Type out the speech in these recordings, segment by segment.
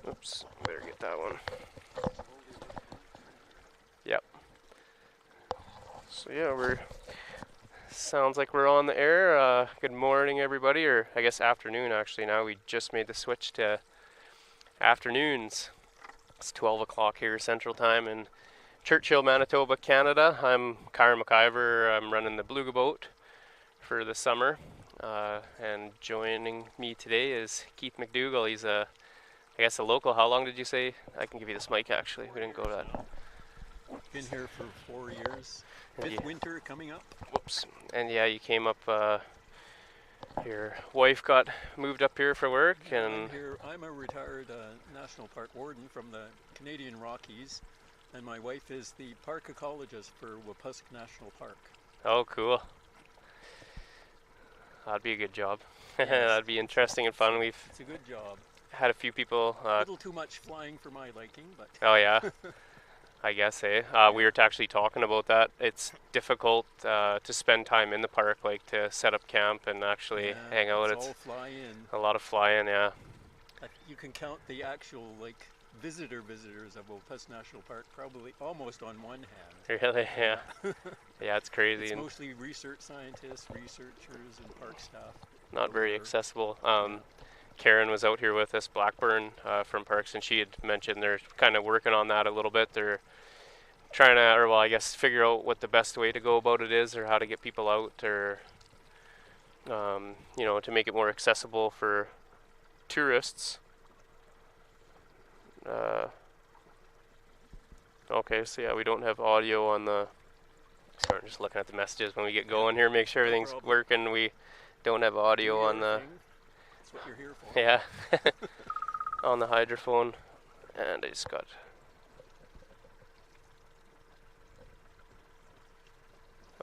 Oops, better get that one. Yep. So yeah, sounds like we're on the air. Good morning, everybody, or I guess afternoon actually. Now we just made the switch to afternoons. It's 12 o'clock here Central Time in Churchill, Manitoba, Canada. I'm Kyra McIver. I'm running the Beluga boat for the summer. And joining me today is Keith McDougall. He's I guess a local. How long did you say? I can give you this mic actually. We didn't go to that. Been here for 4 years. Fifth winter coming up. Whoops. And yeah, you came up, your wife got moved up here for work, and I'm a retired national park warden from the Canadian Rockies, and my wife is the park ecologist for Wapusk National Park. Oh, cool. That'd be a good job. Yes. That'd be interesting and fun. It's a good job. Had a few people. A little too much flying for my liking, but. Oh yeah. I guess, eh? We were actually talking about that. It's difficult to spend time in the park, like to set up camp and actually hang out. It's all fly in. A lot of fly-in, yeah. You can count the actual visitors of Wapusk National Park probably almost on one hand. Really? Yeah. Yeah, it's crazy. It's mostly research scientists, researchers, and park staff. Not very accessible. Karen was out here with us, Blackburn from Parks, and she had mentioned they're kind of working on that a little bit. They're trying to, or well, I guess, figure out what the best way to go about it is, or how to get people out, or you know, to make it more accessible for tourists. Okay, so yeah, we don't have audio on the. Sorry, I'm just looking at the messages when we get going here. Make sure everything's working. We don't have audio on the. That's what you're here for. Yeah, on the hydrophone, and I just got.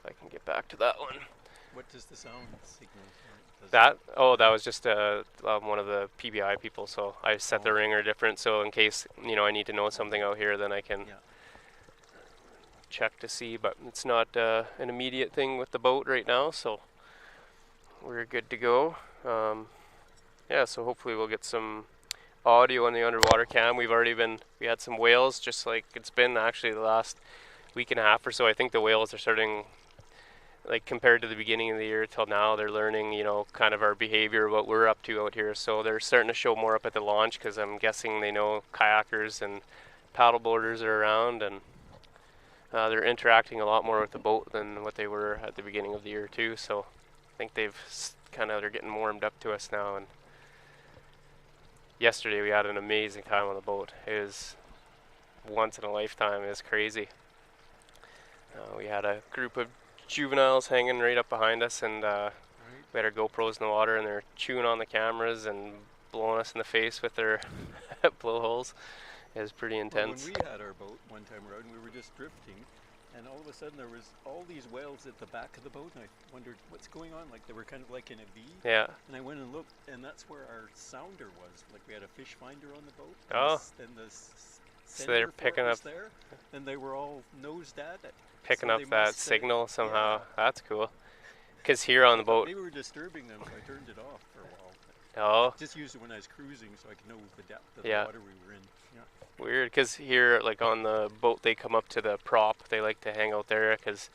I can get back to that one. What does the sound signal? That was just one of the PBI people. So I set the ringer different, so in case I need to know something out here, then I can check to see. But it's not an immediate thing with the boat right now, so we're good to go. Yeah, so hopefully we'll get some audio on the underwater cam. We had some whales, just like it's been actually the last week and a half or so. I think the whales are starting, like compared to the beginning of the year till now, they're learning, kind of our behavior, what we're up to out here. So they're starting to show more up at the launch because I'm guessing they know kayakers and paddleboarders are around, and they're interacting a lot more with the boat than what they were at the beginning of the year too. So I think they're getting warmed up to us now. And yesterday we had an amazing time on the boat. It was once in a lifetime. It was crazy. We had a group of juveniles hanging right up behind us, and we had our GoPros in the water, and they're chewing on the cameras and blowing us in the face with their blowholes. It was pretty intense. Well, when we had our boat one time around, we were just drifting, and all of a sudden there was all these whales at the back of the boat, and I wondered what's going on. Like they were kind of like in a V. Yeah. And I went and looked, and that's where our sounder was. Like we had a fish finder on the boat. Oh. And the so they're picking up there, and they were all nosed at it. Picking up that signal somehow. Yeah. That's cool. Because here on the boat, they were disturbing them, so I turned it off for a while. Oh. Just used it when I was cruising, so I could know the depth of the water we were in. Yeah. Weird, because here, like on the boat, they come up to the prop. They like to hang out there, because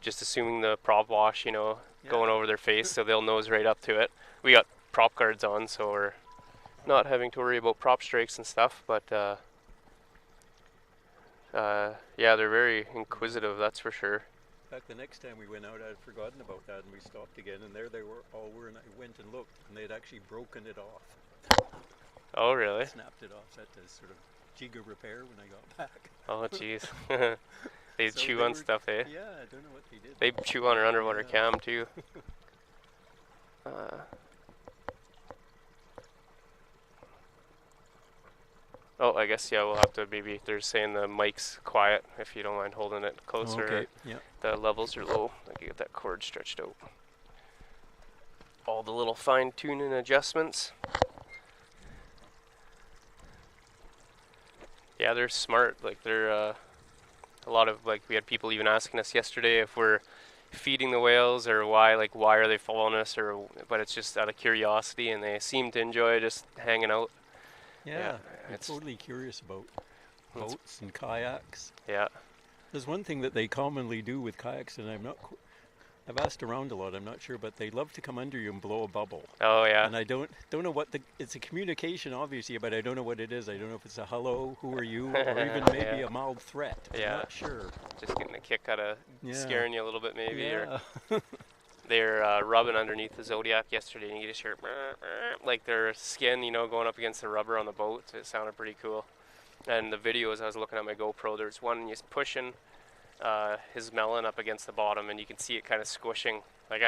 just assuming the prop wash, going over their face, so they'll nose right up to it. We got prop guards on, so we're not having to worry about prop strikes and stuff. But yeah, they're very inquisitive, that's for sure. In fact, the next time we went out, I'd forgotten about that, and we stopped again, and there they all were, and I went and looked, and they had actually broken it off. Oh, really? Snapped it off. So I had to sort of jig a repair when I got back. Oh, jeez. They chew on stuff, eh? Yeah, I don't know what they did. They chew on our underwater cam, too. Oh, I guess, yeah, we'll have to maybe, they're saying the mic's quiet, if you don't mind holding it closer. Okay, yeah. The levels are low. I can get that cord stretched out. All the little fine-tuning adjustments. Yeah, they're smart. Like, they're, a lot of, like, we had people even asking us yesterday if we're feeding the whales, or why are they following us, but it's just out of curiosity, and they seem to enjoy just hanging out. Yeah, I'm it's totally curious about it's boats and kayaks. yeah. There's one thing that they commonly do with kayaks, and I've asked around a lot. I'm not sure, but they love to come under you and blow a bubble. Oh yeah, And I don't know what it's a communication obviously, but I don't know what it is. I don't know if it's a hello, who are you, or even maybe yeah, a mild threat. I'm yeah. not sure. Just getting a kick out of Yeah, scaring you a little bit maybe, or yeah. they're rubbing underneath the Zodiac yesterday, and you just hear like their skin, going up against the rubber on the boat. It sounded pretty cool. And the videos, I was looking at my GoPro, there's one just pushing his melon up against the bottom, and you can see it kind of squishing. Like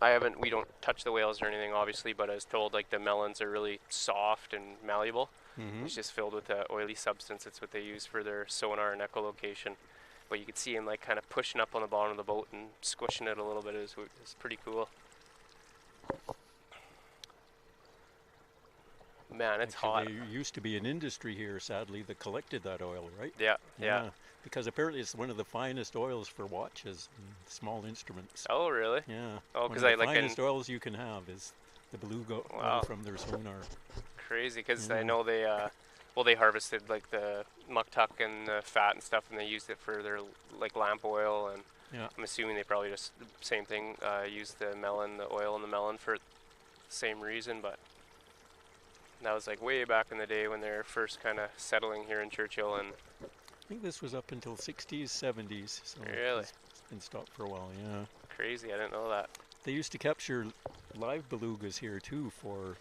I haven't, we don't touch the whales or anything, obviously, but I was told like the melons are really soft and malleable. Mm-hmm. It's just filled with the oily substance. It's what they use for their sonar and echolocation. But you could see him like kind of pushing up on the bottom of the boat and squishing it a little bit. It's pretty cool. Man, it's hot. Actually, there used to be an industry here, sadly, that collected that oil, right? Yeah, yeah. Because apparently it's one of the finest oils for watches and small instruments. Oh, really? Yeah. Oh, One because of I the like finest oils you can have is the beluga oil wow, from their sonar. crazy. Because I Yeah. know they well, they harvested like the muktuk and the fat and stuff, and they used it for their like lamp oil. And Yeah. I'm assuming they probably just same thing, used the melon, the oil in the melon for the same reason. But that was like way back in the day when they were first kind of settling here in Churchill. And I think this was up until 60s, 70s. So really it's been stopped for a while, yeah. crazy. I didn't know that. They used to capture live belugas here too for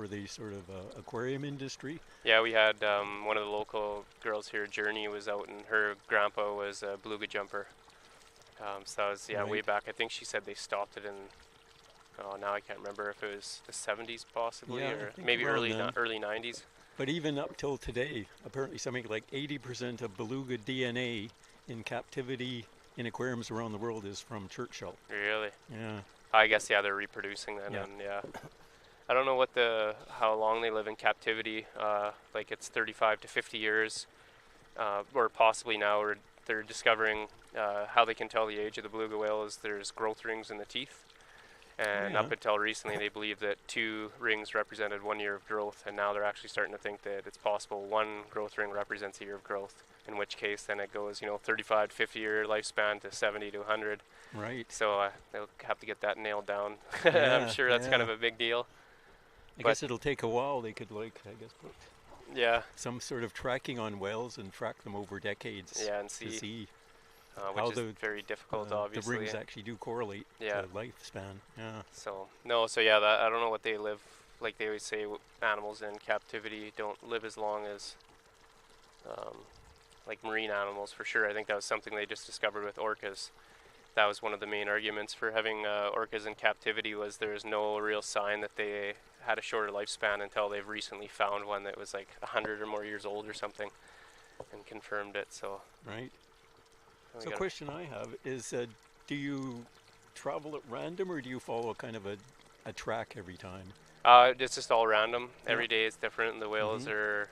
the sort of aquarium industry. Yeah, we had one of the local girls here, Journey, was out, and her grandpa was a beluga jumper. So that was way Right. back. I think she said they stopped it in. Oh, now I can't remember if it was the 70s possibly, Yeah, I or think maybe around early then. early 90s. But even up till today, apparently something like 80% of beluga DNA in captivity in aquariums around the world is from Churchill. Really? Yeah. I guess they're reproducing then, Yeah. and I don't know how long they live in captivity. Like it's 35 to 50 years, or possibly now, or they're discovering how they can tell the age of the beluga whale is there's growth rings in the teeth. And Yeah. up until recently, they believed that 2 rings represented 1 year of growth, and now they're actually starting to think that it's possible 1 growth ring represents a year of growth. In which case, then it goes, 35 to 50 year lifespan to 70 to 100. Right. So they'll have to get that nailed down. I'm Yeah. sure that's kind Yeah. of a big deal. I But guess it'll take a while. They could put yeah, some sort of tracking on whales and track them over decades yeah, and to see which how is very difficult, the obviously. rings actually do correlate Yeah. to lifespan. Yeah. So no, so yeah, I don't know what they live like. They always say animals in captivity don't live as long as like marine animals for sure. I think that was something they just discovered with orcas. That was one of the main arguments for having orcas in captivity, was there's no real sign that they had a shorter lifespan until they've recently found one that was like 100 or more years old or something, and confirmed it. So Right. we So, got question I have is, do you travel at random, or do you follow a kind of a track every time? it's just all random. Yeah. Every day is different. The whales are,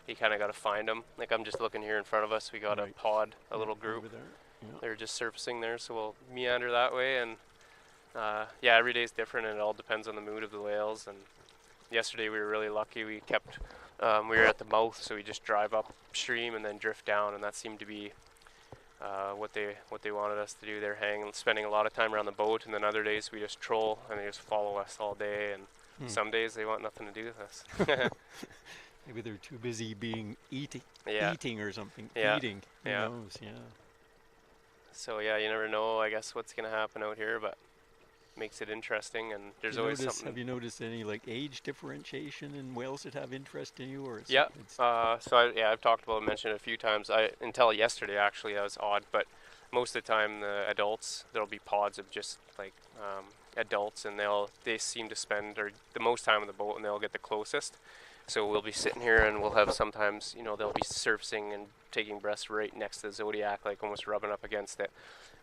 you kind of got to find them. Like I'm just looking here in front of us. We got a Right. pod, a Yeah, little group. over there. Yeah. They're just surfacing there, so we'll meander that way. And every day is different, and it all depends on the mood of the whales. And yesterday we were really lucky. We kept, we were at the mouth, so we just drive upstream and then drift down, and that seemed to be what they wanted us to do. They're spending a lot of time around the boat, and then other days we just troll and they just follow us all day. And some days they want nothing to do with us. Maybe they're too busy eating or something, Yeah. feeding. Who Yeah. knows? Yeah. So yeah, you never know, I guess, what's gonna happen out here, but makes it interesting. And there's always something. Have you noticed any like age differentiation in whales that have interest in you, or Yeah. I've talked about, mentioned it a few times. Until yesterday, actually, that was odd. But most of the time, the adults, there'll be pods of just like adults, and they seem to spend or the most time on the boat, and they'll get the closest. So we'll be sitting here, and we'll have sometimes, they'll be surfacing and taking breaths right next to the Zodiac, like almost rubbing up against it.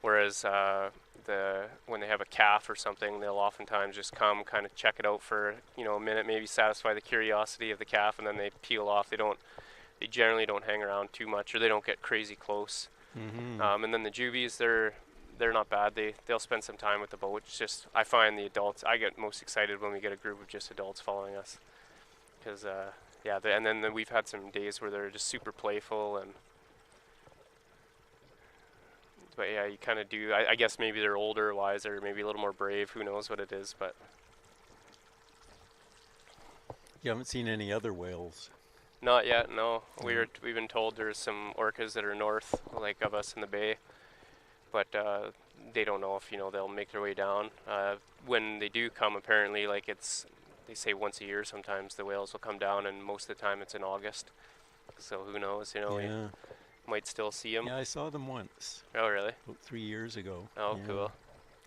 Whereas when they have a calf or something, they'll oftentimes just come, kind of check it out for a minute, maybe satisfy the curiosity of the calf, and then they peel off. They generally don't hang around too much, or they don't get crazy close. Mm-hmm. And then the juvies, they're not bad. They'll spend some time with the boat. It's just I find the adults. I get most excited when we get a group of just adults following us, because yeah, and then we've had some days where they're just super playful, and but yeah, you kind of do. I guess maybe they're older, wiser, maybe a little more brave. Who knows what it is, but You haven't seen any other whales? not yet. No, No. we've been told there's some orcas that are north, like of us in the bay, but they don't know if they'll make their way down. When they do come, apparently, like they say once a year. Sometimes the whales will come down, and most of the time it's in August. So who knows? We Yeah. might still see them. Yeah, I saw them once, Oh, really? about 3 years ago. Oh, Yeah. cool.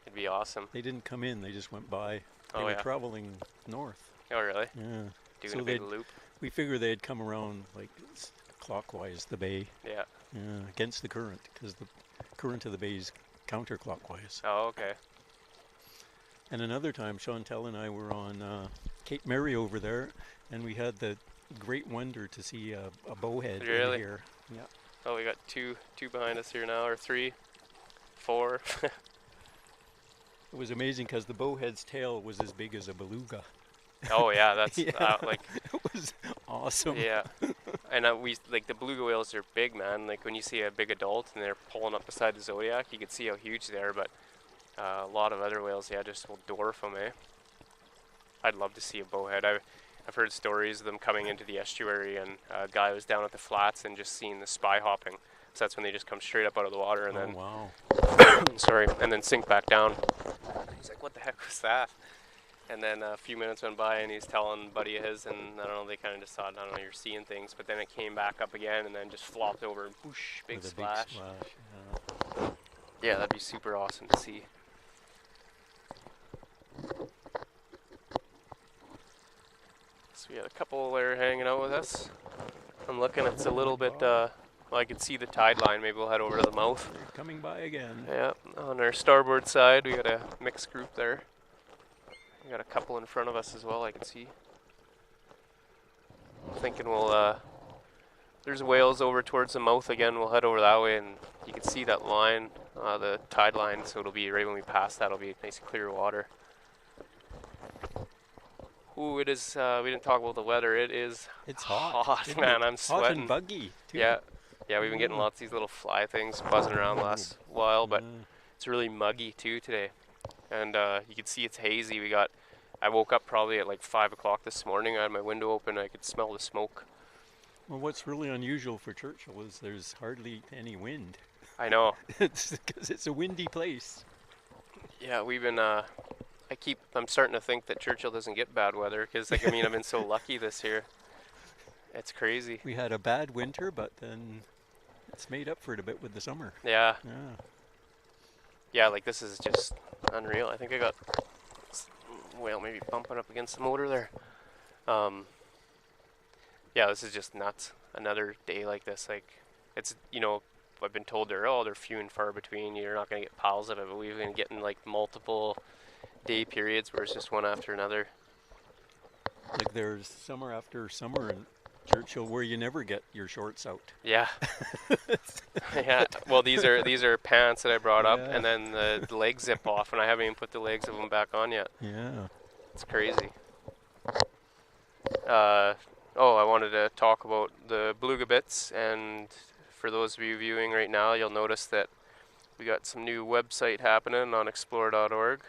It'd be awesome. They didn't come in, they just went by. They Oh, were yeah. traveling north. Oh, really? Yeah. Doing So a big loop. we figured they'd come around like clockwise the bay. Yeah. Yeah, against the current, because the current of the bay is counterclockwise. Oh, okay. And another time, Chantel and I were on Cape Mary over there, and we had the great wonder to see a bowhead Really? in here. Yeah. Oh, we got two behind us here now, or 3, 4. It was amazing because the bowhead's tail was as big as a beluga. Oh, yeah, that's Yeah. like, It was awesome. yeah. And we like the beluga whales are big, man. Like when you see a big adult and they're pulling up beside the Zodiac, you can see how huge they are. But a lot of other whales, yeah, just will dwarf them, eh? I'd love to see a bowhead. I've heard stories of them coming into the estuary, and a guy was down at the flats and just seeing the spy hopping. So that's when they just come straight up out of the water and Oh, then, wow. sorry, and then sink back down. He's like, what the heck was that? And then a few minutes went by, and he's telling a buddy of his, and I don't know, they kind of just thought, I don't know, you're seeing things. But then it came back up again, and then just flopped over, and whoosh, big With a splash. Big splash. Yeah. Yeah, that'd be super awesome to see. So we got a couple there hanging out with us. I'm looking, it's a little bit, well, I can see the tide line. Maybe we'll head over to the mouth. They're coming by again. Yeah, on our starboard side, we got a mixed group there. We got a couple in front of us as well, I can see. I'm thinking there's whales over towards the mouth again. We'll head over that way, and you can see that line, the tide line, so it'll be right when we pass that, it'll be nice clear water. Ooh, it is, we didn't talk about the weather. It is It's hot. hot, man. I'm Hot sweating. and buggy, too. Yeah, yeah, we've been getting lots of these little fly things buzzing around the last while, but Yeah. it's really muggy too today. And you can see it's hazy. I woke up probably at like 5 o'clock this morning. I had my window open. I could smell the smoke. Well, what's really unusual for Churchill is there's hardly any wind. I know. It's because it's a windy place. Yeah, we've been. I'm starting to think that Churchill doesn't get bad weather because, like, I mean, I've been so lucky this year. It's crazy. We had a bad winter, but then it's made up for it a bit with the summer. Yeah, Yeah. yeah. Like this is just unreal. I think I got whale maybe bumping up against the motor there. Yeah, this is just nuts. Another day like this, like it's I've been told they're few and far between. You're not gonna get piles of it, but we've been getting like multiple day periods where it's just one after another. Like there's summer after summer in Churchill where you never get your shorts out. Yeah, yeah. Well, these are pants that I brought up, Yeah. and then the legs zip off, and I haven't even put the legs of them back on yet. Yeah. It's crazy. I wanted to talk about the beluga bits, and for those of you viewing right now, you'll notice that we got some new website happening on explore.org.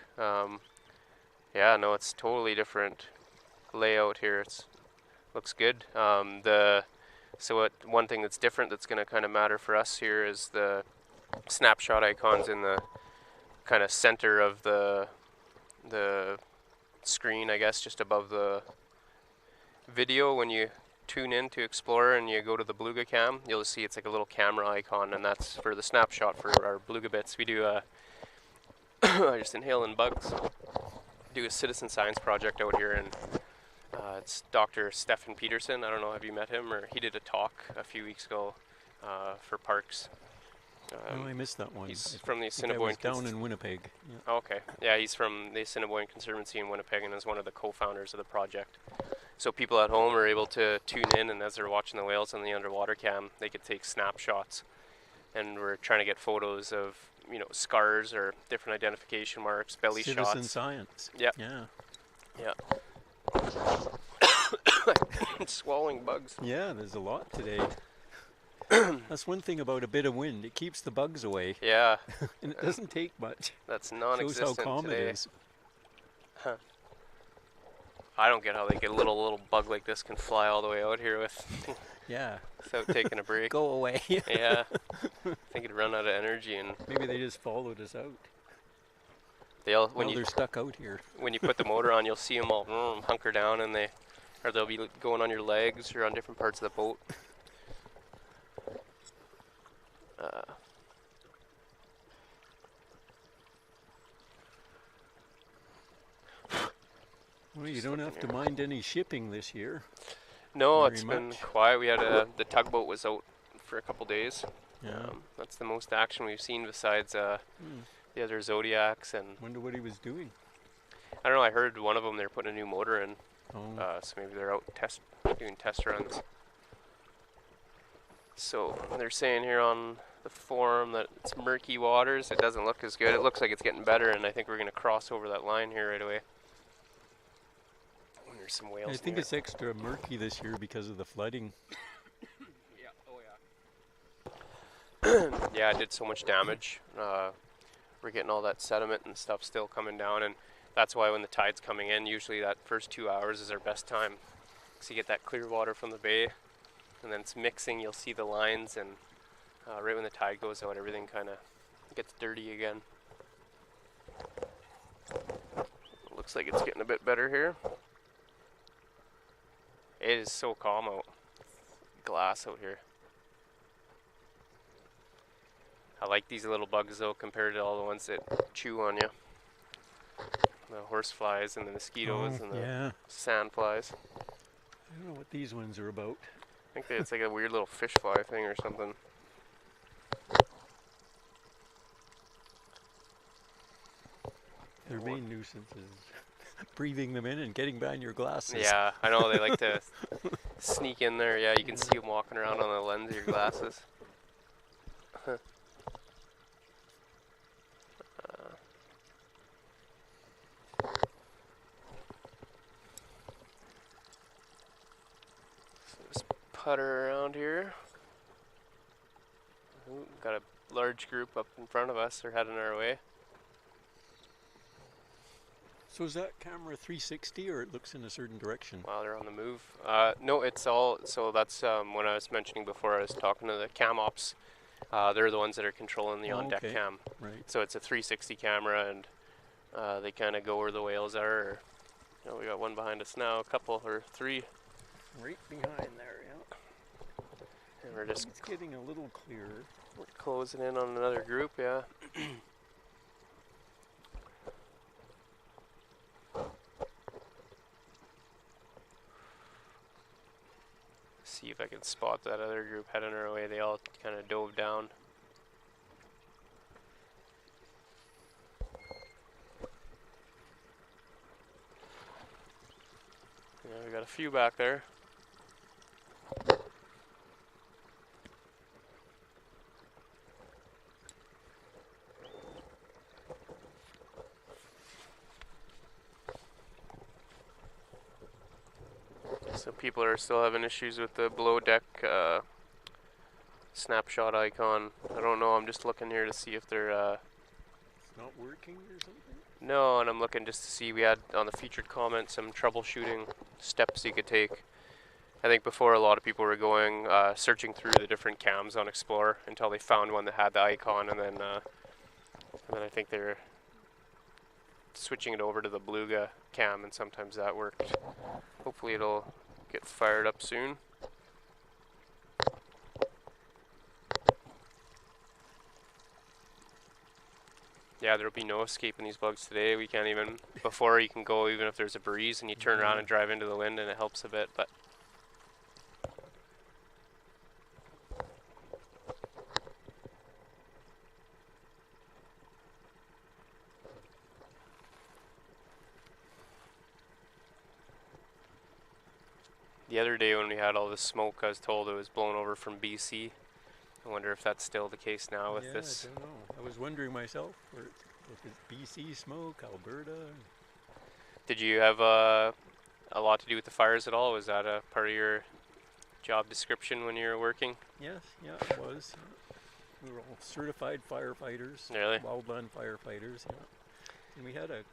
Yeah, no, it's totally different layout here. Looks good. One thing that's different that's going to kind of matter for us here is the snapshot icons in the kind of center of the screen, I guess, just above the video. When you tune in to Explorer and you go to the Beluga cam, you'll see it's like a little camera icon, and that's for the snapshot for our Beluga bits. We do just inhaling bugs. Do a citizen science project out here, and it's Dr. Stefan Peterson. I don't know, have you met him? Or he did a talk a few weeks ago for parks. Oh, I missed that one. He's from the I was Assiniboine. down in Winnipeg. Yeah. Oh, okay. Yeah, he's from the Assiniboine Conservancy in Winnipeg and is one of the co-founders of the project. So people at home are able to tune in, and as they're watching the whales on the underwater cam, they could take snapshots. And we're trying to get photos of, scars or different identification marks, belly Citizen shots. science. Yeah. Yeah. Yeah. swallowing bugs. Yeah, there's a lot today. That's one thing about a bit of wind. It keeps the bugs away. Yeah, And it doesn't take much. that's Shows how non-existent calm it today. is. Huh. I don't get how they get a little bug like this can fly all the way out here Yeah. without taking a break. Go away. Yeah, I think it'd run out of energy, and Maybe they just followed us out. they'll Now they're stuck out here. when you put the motor on, you'll see them all hunker down, and they'll be going on your legs or on different parts of the boat. Well, you don't have to mind any shipping this year. No, Very it's been much. quiet. We had the tugboat was out for a couple days. Yeah. That's the most action we've seen besides Hmm. the other Zodiacs, and Wonder what he was doing. I don't know. I heard one of them they're putting a new motor in, Oh. so maybe they're out doing test runs. So they're saying here on the forum that it's murky waters. It doesn't look as good. It looks like it's getting better, and I think we're going to cross over that line here right away. There's some whales. I think near it's extra murky this year because of the flooding. Yeah. Oh yeah. Yeah, it did so much damage. We're getting all that sediment and stuff still coming down, and that's why when the tide's coming in, usually that first 2 hours is our best time, because you get that clear water from the bay, and then it's mixing. You'll see the lines, and right when the tide goes out, everything kind of gets dirty again. It looks like it's getting a bit better here. It is so calm out. Glass out here. I like these little bugs though compared to all the ones that chew on you. The horse flies and the mosquitoes and the yeah. sand flies. I don't know what these ones are about. I think that it's like a weird little fish fly thing or something. Their main nuisance is breathing them in and getting behind your glasses. Yeah, I know they like to sneak in there. Yeah, you can see them walking around on the lens of your glasses. So just putter around here. Ooh, got a large group up in front of us. They're heading our way. So is that camera 360 or it looks in a certain direction? Wow, they're on the move. No, it's all. So that's when I was mentioning before. I was talking to the cam ops. They're the ones that are controlling the on-deck okay. cam. Right. So it's a 360 camera, and they kind of go where the whales are. Or, we got one behind us now, a couple or three. Right behind there, yeah. And we're just It's getting a little clearer. we're closing in on another group. Yeah. See if I can spot that other group heading our way. They all kind of dove down. Yeah, we got a few back there. So people are still having issues with the below deck snapshot icon. I don't know. I'm just looking here to see if they're. It's not working or something? No, and I'm looking just to see. We had on the featured comment some troubleshooting steps you could take. I think before a lot of people were going searching through the different cams on Explorer until they found one that had the icon, and then I think they're switching it over to the Beluga cam, and sometimes that worked. Hopefully it'll get fired up soon. Yeah, there'll be no escaping these bugs today. We can't even, before you can go even if there's a breeze and you turn around and drive into the wind and it helps a bit, but the other day when we had all this smoke, I was told it was blown over from BC. I wonder if that's still the case now with this. I don't know. I was wondering myself if it's BC smoke, Alberta. Did you have a a lot to do with the fires at all? Was that a part of your job description when you were working? Yes, yeah, it was. We were all certified firefighters, Really? wildland firefighters, yeah. And we had a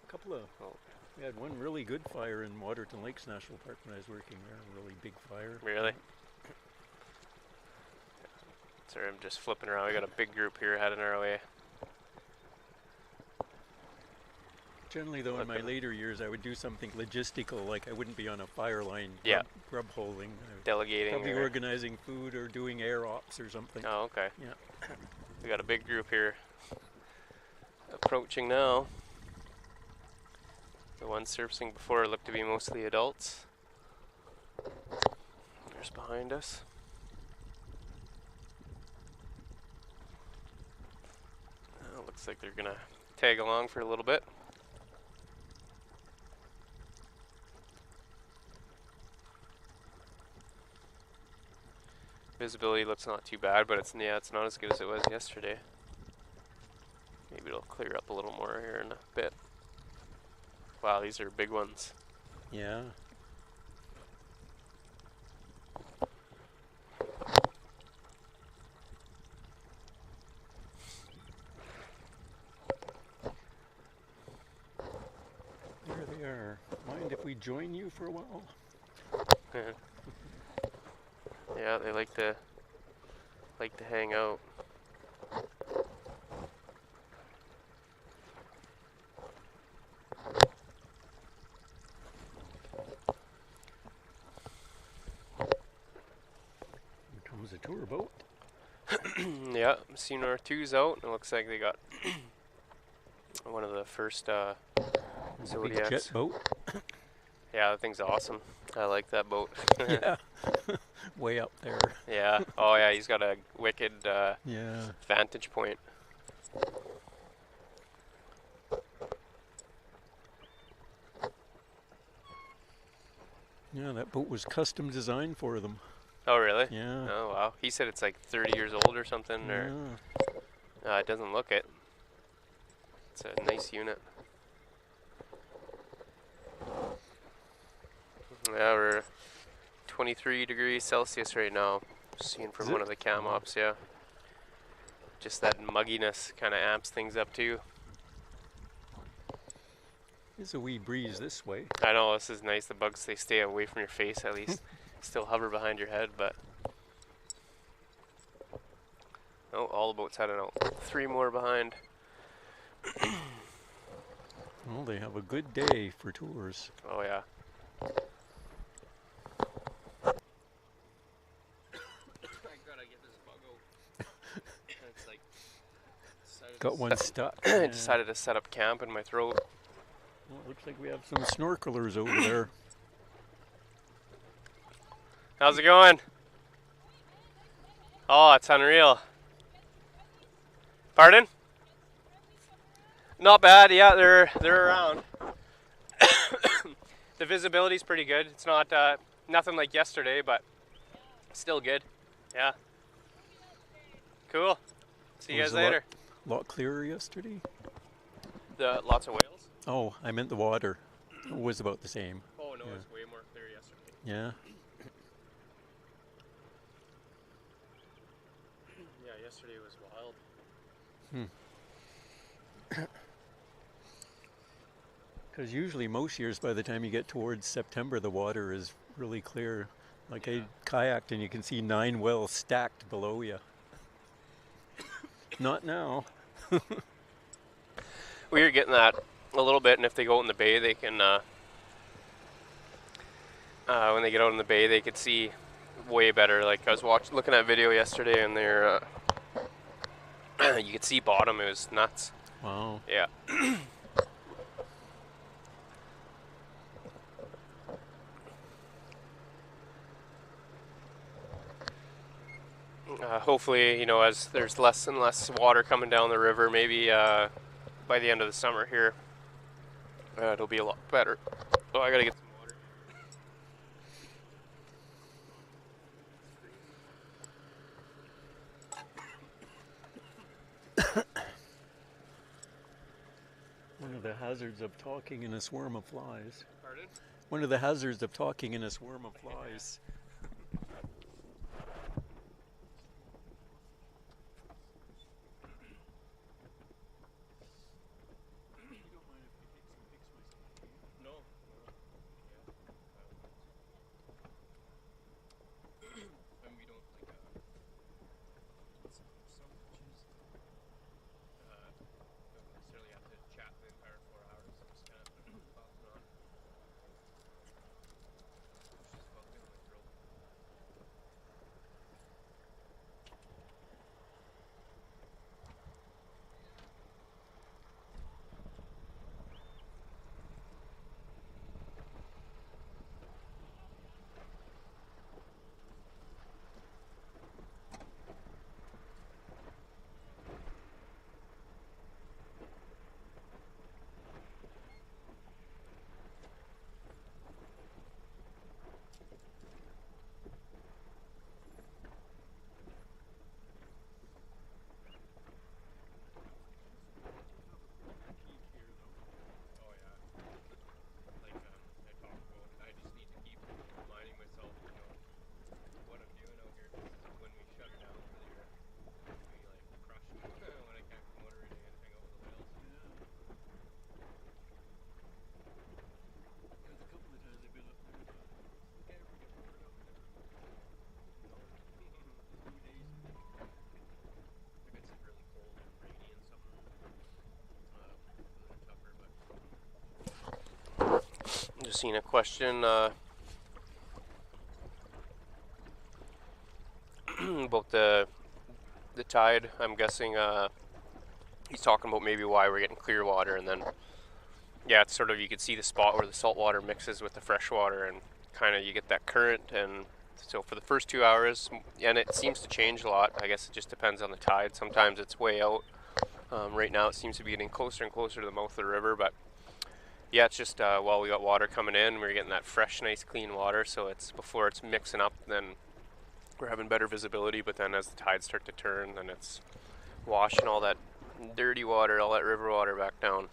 couple of, we had one really good fire in Waterton Lakes National Park when I was working there, a really big fire. Really? Sorry, I'm just flipping around. We got a big group here heading our way. Generally, though, in my later years, I would do something logistical, like I wouldn't be on a fire line grub holding. Delegating. Probably organizing food or doing air ops or something. Oh, okay. Yeah. We got a big group here approaching now. The ones surfacing before looked to be mostly adults. There's behind us. Looks like they're gonna tag along for a little bit. Visibility looks not too bad, but it's not as good as it was yesterday. Maybe it'll clear up a little more here in a bit. Wow, these are big ones. Yeah. There they are. Mind if we join you for a while? Yeah, they like to hang out. Here comes a tour boat. Yeah, Sonar 2's out. It looks like they got one of the first Zodiacs. Big jet boat. Yeah, that thing's awesome. I like that boat. Yeah. Way up there. Yeah. Oh yeah, he's got a wicked vantage point. Yeah, that boat was custom designed for them. Oh really? Yeah. Oh wow. He said it's like 30 years old or something, or it doesn't look it. It's a nice unit. Yeah, we're 23 degrees Celsius right now. Seen from one of the cam ops, yeah. Just that mugginess kind of amps things up too. There's a wee breeze this way. I know, this is nice. The bugs, they stay away from your face at least. Still hover behind your head, but... Oh, all the boats heading out. 3 more behind. Well, they have a good day for tours. Oh yeah. Got one stuck. I decided to set up camp in my throat. Well, it looks like we have some snorkelers over there. How's it going? Oh, it's unreal. Pardon? Not bad. Yeah, they're around. The visibility's pretty good. It's not nothing like yesterday, but still good. Yeah. Cool. See you guys later. Lot clearer yesterday? Lots of whales? Oh, I meant the water. It was about the same. Oh no, it's way more clear yesterday. Yeah. Yeah, yesterday was wild. Because usually most years by the time you get towards September the water is really clear. Like I kayaked and you can see 9 whales stacked below you. Not now. We were getting that a little bit, and if they go out in the bay, they can, when they get out in the bay, they could see way better. Like I was looking at video yesterday, and they're, you could see bottom. It was nuts. Wow. Yeah. Hopefully, you know, as there's less and less water coming down the river, maybe by the end of the summer here, it'll be a lot better. Oh, I gotta get some water. One of the hazards of talking in a swarm of flies. Pardon? one of the hazards of talking in a swarm of flies. Just seen a question about the tide. I'm guessing he's talking about maybe why we're getting clear water, and then yeah, it's sort of, you can see the spot where the salt water mixes with the fresh water, and kind of you get that current. And so for the first 2 hours, and it seems to change a lot. I guess it just depends on the tide. Sometimes it's way out. Right now it seems to be getting closer and closer to the mouth of the river, but yeah, it's just while we got water coming in, we're getting that fresh, nice, clean water. So it's before it's mixing up, then we're having better visibility. But then as the tides start to turn, then it's washing all that dirty water, all that river water back down.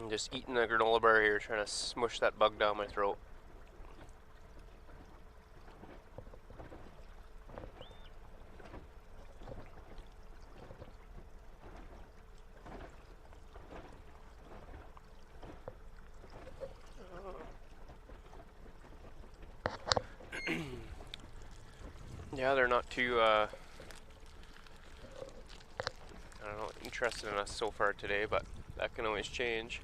Just eating a granola bar here, trying to smush that bug down my throat. Yeah, they're not too, I don't know, interested in us so far today, but that can always change.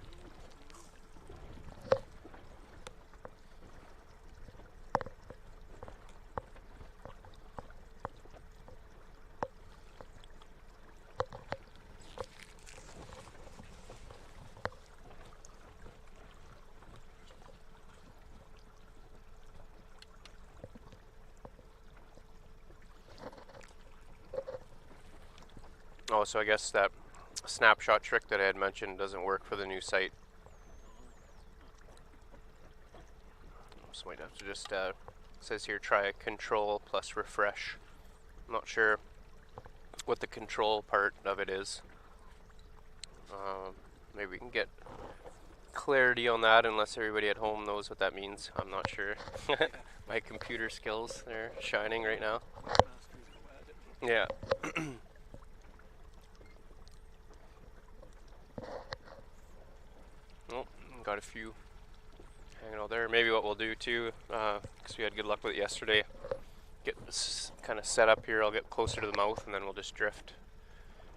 Oh, so I guess that snapshot trick that I had mentioned doesn't work for the new site. So might have to just, it says here, try control plus refresh. I'm not sure what the control part of it is. Maybe we can get clarity on that, unless everybody at home knows what that means. I'm not sure. My computer skills, they're shining right now. Yeah. Oh, got a few hanging out there. Maybe what we'll do too, because we had good luck with it yesterday, get this kind of set up here. I'll get closer to the mouth, and then we'll just drift,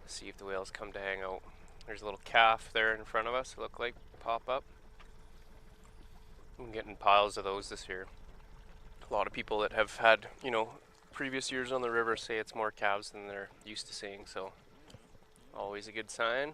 see if the whales come to hang out. There's a little calf there in front of us, it looked like, pop up. I'm getting piles of those this year. A lot of people that have had, you know, previous years on the river say it's more calves than they're used to seeing, so always a good sign.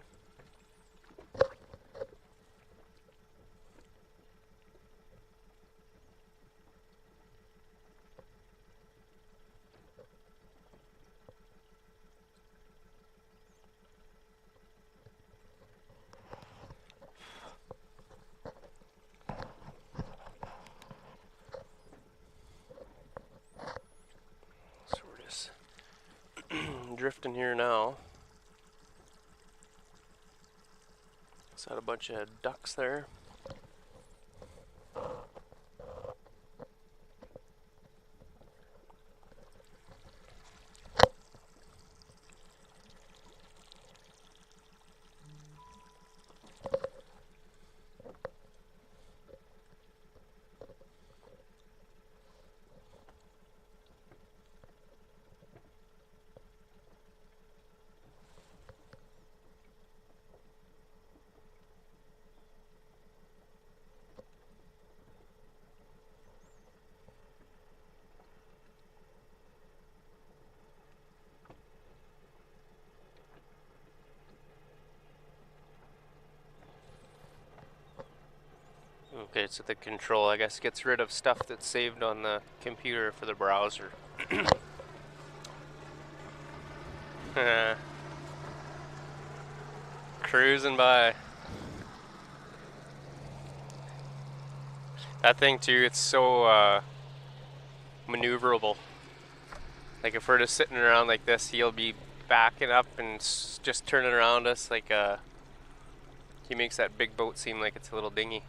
Drifting here now. It's Got a bunch of ducks there. Okay, so the control, I guess, gets rid of stuff that's saved on the computer for the browser. Cruising by. That thing too, it's so maneuverable. Like if we're just sitting around like this, he'll be backing up and just turning around us like he makes that big boat seem like it's a little dinghy.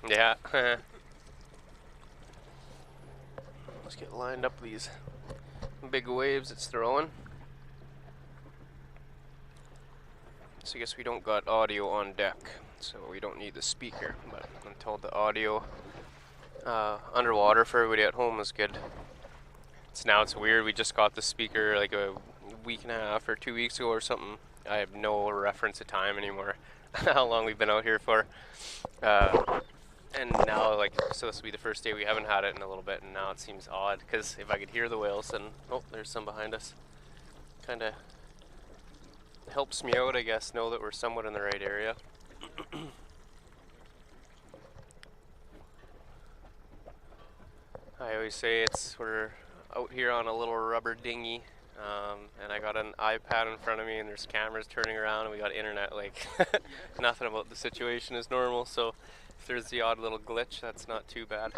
Yeah. Let's get lined up these big waves it's throwing. So I guess we don't got audio on deck, so we don't need the speaker, but I'm told the audio underwater for everybody at home is good. It's weird, we just got the speaker like a week and a half or 2 weeks ago or something. I have no reference of time anymore, how long we've been out here for. And now, like, so this will be the first day we haven't had it in a little bit, and now it seems odd, because if I could hear the whales, then, oh, there's some behind us. Kind of helps me out, I guess, know that we're somewhat in the right area. I always say we're out here on a little rubber dinghy, and I got an iPad in front of me, and there's cameras turning around, and we got internet. Like, nothing about the situation is normal, so if there's the odd little glitch, that's not too bad.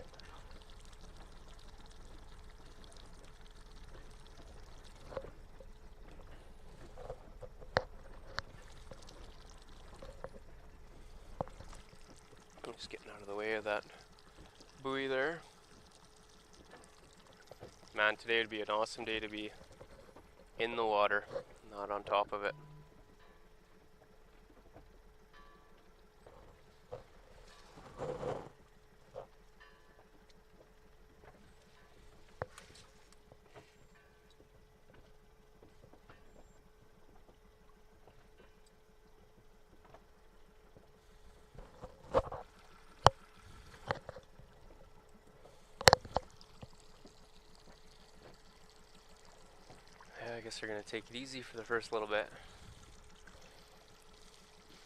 I'm just getting out of the way of that buoy there. Man, today would be an awesome day to be in the water, not on top of it. I guess we're gonna take it easy for the first little bit.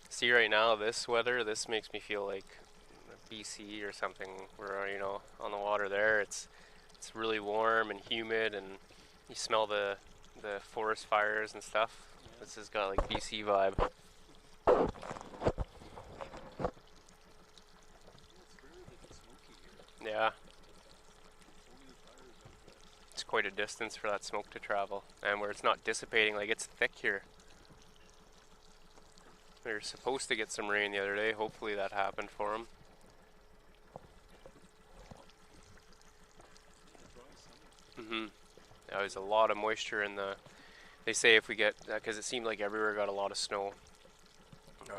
See, right now, this weather, this makes me feel like BC or something. We're, you know, on the water there. It's really warm and humid, and you smell the forest fires and stuff. This has got like BC vibe. Yeah. It's quite a distance for that smoke to travel, and where it's not dissipating, like it's thick here. We were supposed to get some rain the other day. Hopefully that happened for them. Yeah, there's a lot of moisture in the. They say if we get, because it seemed like everywhere got a lot of snow.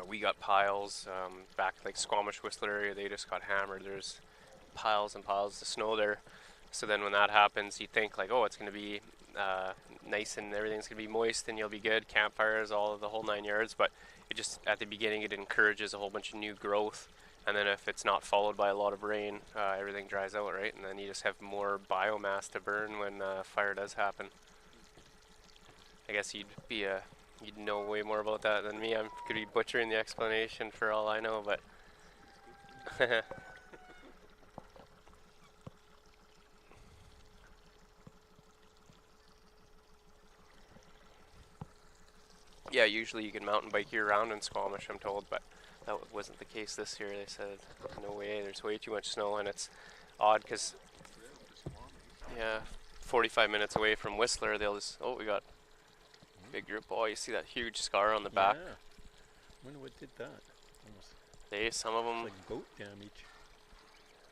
We got piles back like Squamish Whistler area. They just got hammered. There's piles and piles of snow there. So then when that happens, you think like, oh, it's going to be nice and everything's going to be moist and you'll be good. Campfires, all of the whole 9 yards. But it just, at the beginning, it encourages a whole bunch of new growth. And then if it's not followed by a lot of rain, everything dries out, right? And then you just have more biomass to burn when fire does happen. I guess you'd know way more about that than me. I could be butchering the explanation for all I know, but yeah, usually you can mountain bike year round in Squamish, I'm told, but that wasn't the case this year. They said, no way, there's way too much snow, and it's odd because, yeah, 45 minutes away from Whistler, they'll just, oh, we got Big group. Oh, you see that huge scar on the Yeah. back? Wonder what did that. Almost Some of them. like boat damage.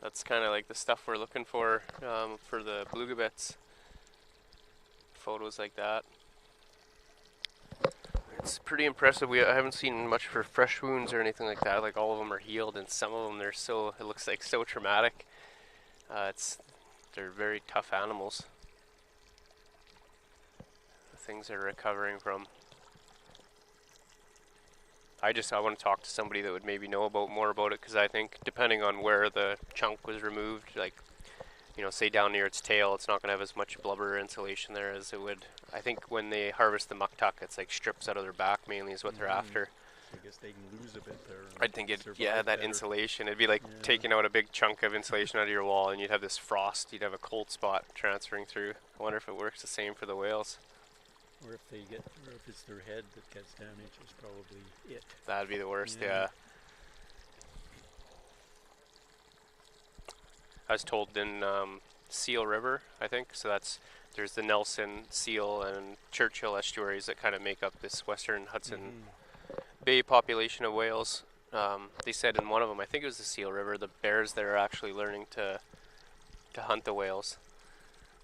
That's kind of like the stuff we're looking for the beluga bits. Photos like that. It's pretty impressive. I haven't seen much for fresh wounds or anything like that. Like all of them are healed, and some of them it looks like so traumatic. They're very tough animals. The things they're recovering from. I want to talk to somebody that would maybe know more about it, because I think depending on where the chunk was removed, like, you know, say down near its tail, it's not going to have as much blubber insulation there as it would. I think when they harvest the muktuk, it's like strips out of their back mainly is what they're after. I guess they can lose a bit there. I think that better. insulation. It'd be like taking out a big chunk of insulation out of your wall, and you'd have this frost. You'd have a cold spot transferring through. I wonder if it works the same for the whales. Or if it's their head that gets damaged, it's probably it. That'd be the worst, yeah. I was told in Seal River, I think. So there's the Nelson, Seal, and Churchill estuaries that kind of make up this western Hudson Bay population of whales. They said in one of them, I think it was the Seal River, the bears there are actually learning to hunt the whales.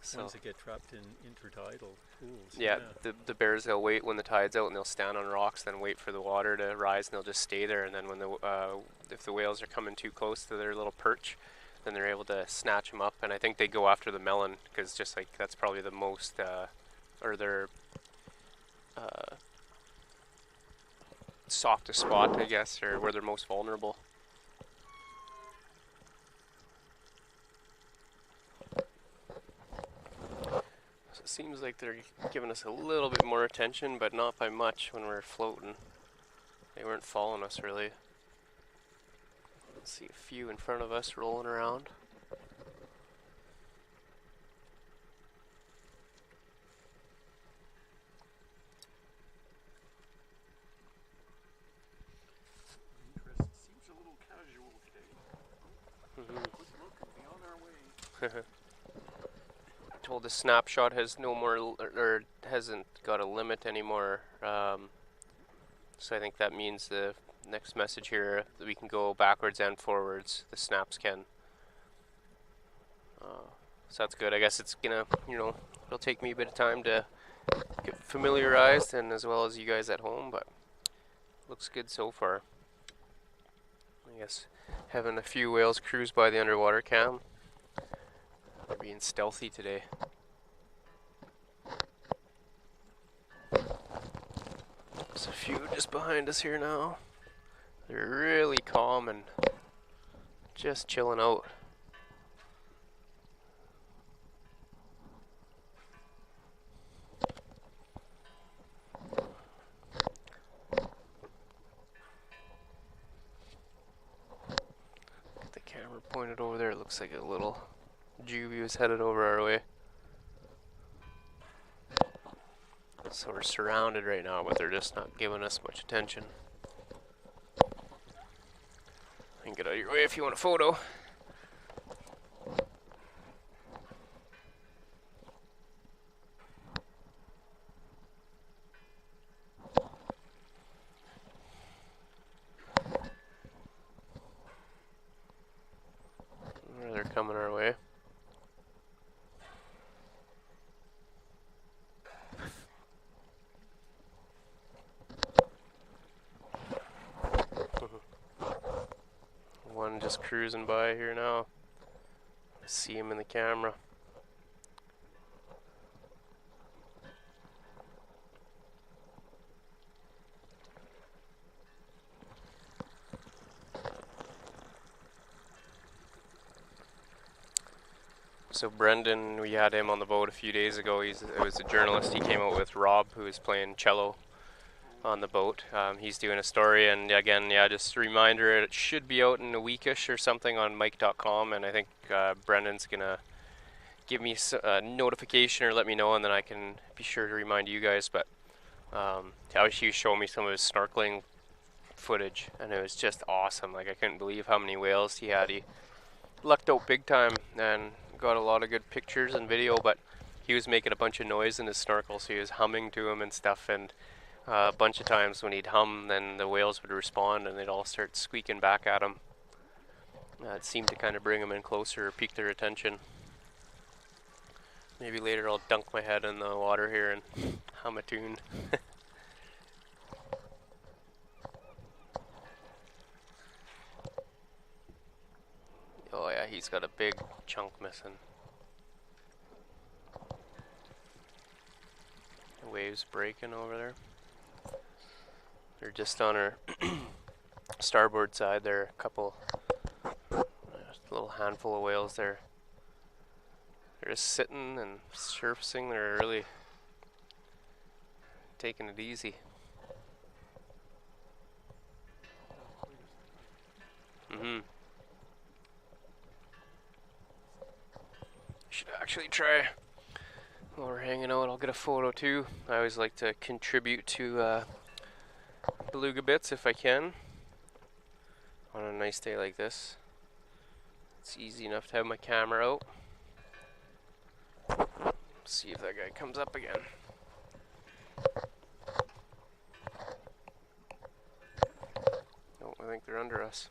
So ones that get trapped in intertidal pools. yeah, the bears, they'll wait when the tide's out and they'll stand on rocks, then wait for the water to rise, and they'll just stay there. And then when if the whales are coming too close to their little perch, then they're able to snatch them up. And I think they go after the melon, because just like that's probably the most or their softest spot, I guess, or where they're most vulnerable. So it seems like they're giving us a little bit more attention, but not by much when we're floating. They weren't following us really. See a few in front of us rolling around. Seems a little casual today. Quick look and be on our way. Told the snapshot has no more or hasn't got a limit anymore. So I think that means the next message here that we can go backwards and forwards. The snaps can. So that's good. I guess it's gonna, it'll take me a bit of time to get familiarized, and as well as you guys at home, but looks good so far. I guess having a few whales cruise by the underwater cam. They're being stealthy today. There's a few just behind us here now. They're really calm and just chilling out. Get the camera pointed over there. It looks like a little juvie was headed over our way. So we're surrounded right now, but they're just not giving us much attention. I can get out of your way if you want a photo. They're coming our way. One just cruising by here now. I see him in the camera. So Brendan, we had him on the boat a few days ago. It was a journalist. He came out with Rob, who was playing cello on the boat. He's doing a story, and again, just a reminder, it should be out in a weekish or something on Mike.com, and I think Brendan's gonna give me a notification or let me know, and then I can be sure to remind you guys. But he was showing me some of his snorkeling footage, and it was just awesome. Like, I couldn't believe how many whales he had. He lucked out big time and got a lot of good pictures and video, but he was making a bunch of noise in his snorkel, so he was humming to him and stuff, and a bunch of times when he'd hum, then the whales would respond and they'd all start squeaking back at him. It seemed to kind of bring them in closer or pique their attention. Maybe later I'll dunk my head in the water here and hum a tune. Oh yeah, he's got a big chunk missing. The waves breaking over there. They're just on our starboard side there, a couple, a little handful of whales there. They're just sitting and surfacing. They're really taking it easy. Should actually try, while we're hanging out, I'll get a photo too. I always like to contribute to beluga bits if I can on a nice day like this. It's easy enough to have my camera out. See if that guy comes up again. Oh, I think they're under us.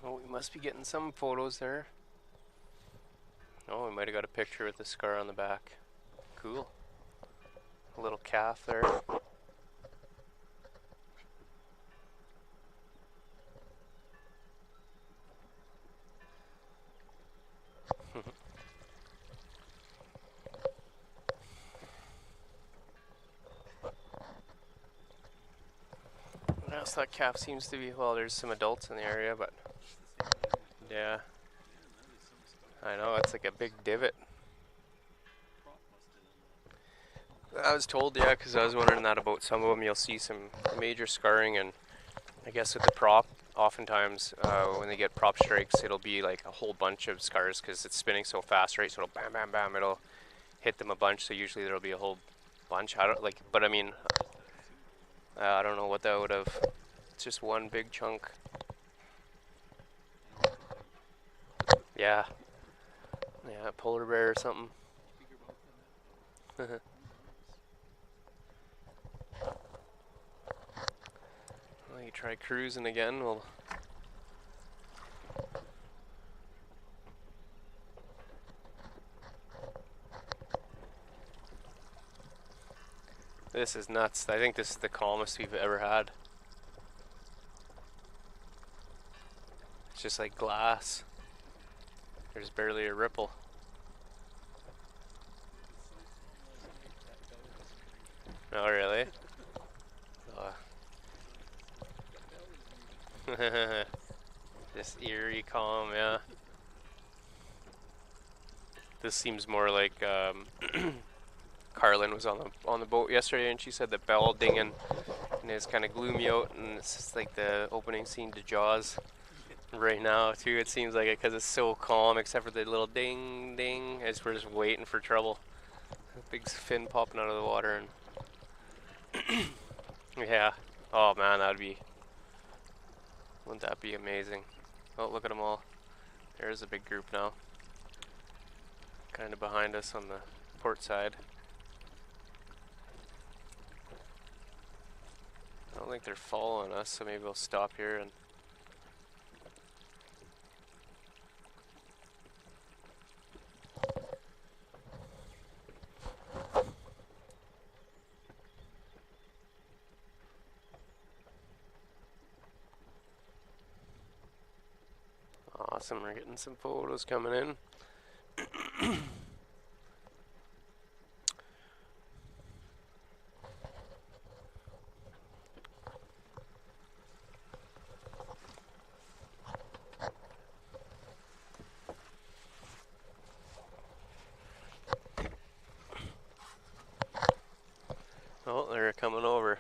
Oh, we must be getting some photos there. Oh, we might have got a picture with the scar on the back. Cool. A little calf there. What else? That calf seems to be, well, there's some adults in the area, but yeah. I know, it's like a big divot. I was told, yeah, because I was wondering that about some of them. You'll see some major scarring, and I guess with the prop, oftentimes when they get prop strikes, it'll be like a whole bunch of scars because it's spinning so fast, right? So it'll bam, bam, bam, it'll hit them a bunch. So usually there'll be a whole bunch. I don't like, but I mean, I don't know what that would have. It's just one big chunk. Yeah. Yeah, a polar bear or something. Well, you try cruising again. We'll. This is nuts. I think this is the calmest we've ever had. It's just like glass. There's barely a ripple. Oh, really? Just eerie calm, yeah. This seems more like Carlin was on the boat yesterday, and she said that bell dinging and it's kind of gloomy out, and it's just like the opening scene to Jaws right now too. It seems like it because it's so calm, except for the little ding ding as we're just waiting for trouble. A big fin popping out of the water, and yeah. Oh man, wouldn't that be amazing? Oh, look at them all. There's a big group now. Kind of behind us on the port side. I don't think they're following us, so maybe we'll stop here and awesome. We're getting some photos coming in. Oh, they're coming over.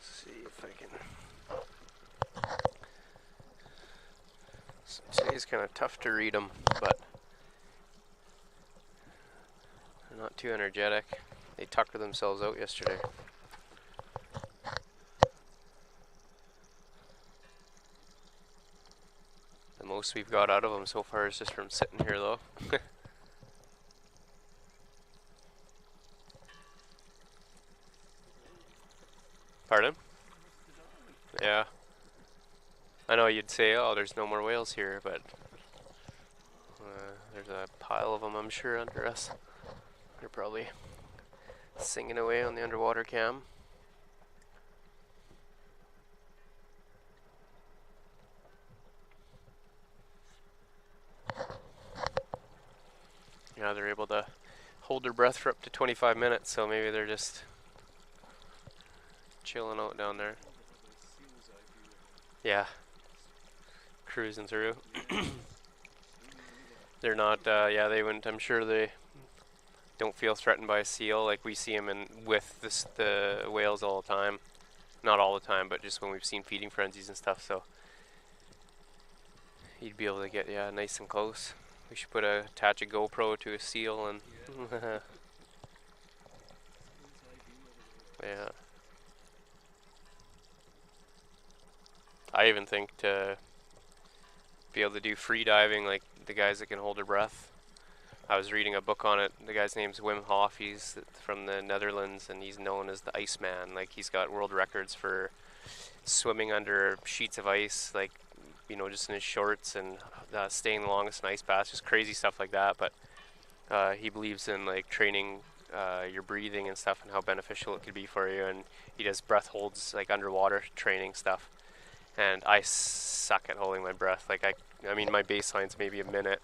See if I can. So today's kind of tough to read them, but they're not too energetic. They tuckered themselves out yesterday. The most we've got out of them so far is just from sitting here, though. Pardon? Yeah. I know you'd say, oh, there's no more whales here, but there's a pile of them, I'm sure, under us. They're probably singing away on the underwater cam. Yeah, they're able to hold their breath for up to 25 minutes, so maybe they're just chilling out down there. Yeah, cruising through. They're not, yeah, they wouldn't, I'm sure they don't feel threatened by a seal. Like we see them with the whales all the time. Not all the time, but just when we've seen feeding frenzies and stuff, so you'd be able to get, yeah, nice and close. We should attach a GoPro to a seal and yeah. I even think to be able to do free diving, like the guys that can hold their breath. I was reading a book on it. The guy's name's Wim Hof. He's from the Netherlands, and he's known as the Iceman. Like he's got world records for swimming under sheets of ice, like just in his shorts, and staying the longest in ice baths, just crazy stuff like that. But he believes in like training your breathing and stuff, and how beneficial it could be for you. And he does breath holds, like underwater training stuff. And I suck at holding my breath. Like I mean, my baseline's maybe a minute,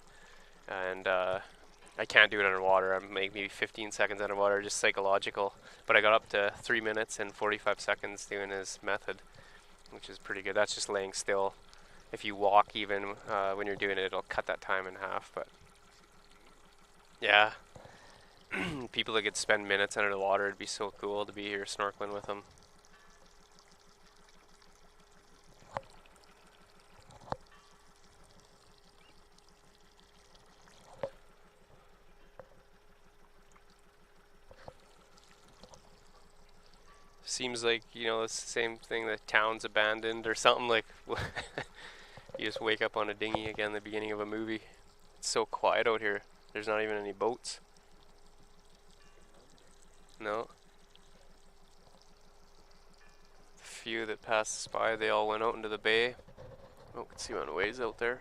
and I can't do it underwater. I'm maybe 15 seconds underwater, just psychological. But I got up to 3 minutes and 45 seconds doing his method, which is pretty good. That's just laying still. If you walk even when you're doing it, it'll cut that time in half. But yeah, people that could spend minutes under the water, it'd be so cool to be here snorkeling with them. Seems like, it's the same thing, the town's abandoned or something, like you just wake up on a dinghy again at the beginning of a movie. It's so quiet out here. There's not even any boats. No. The few that passed us by, they all went out into the bay. Oh, can see one ways out there.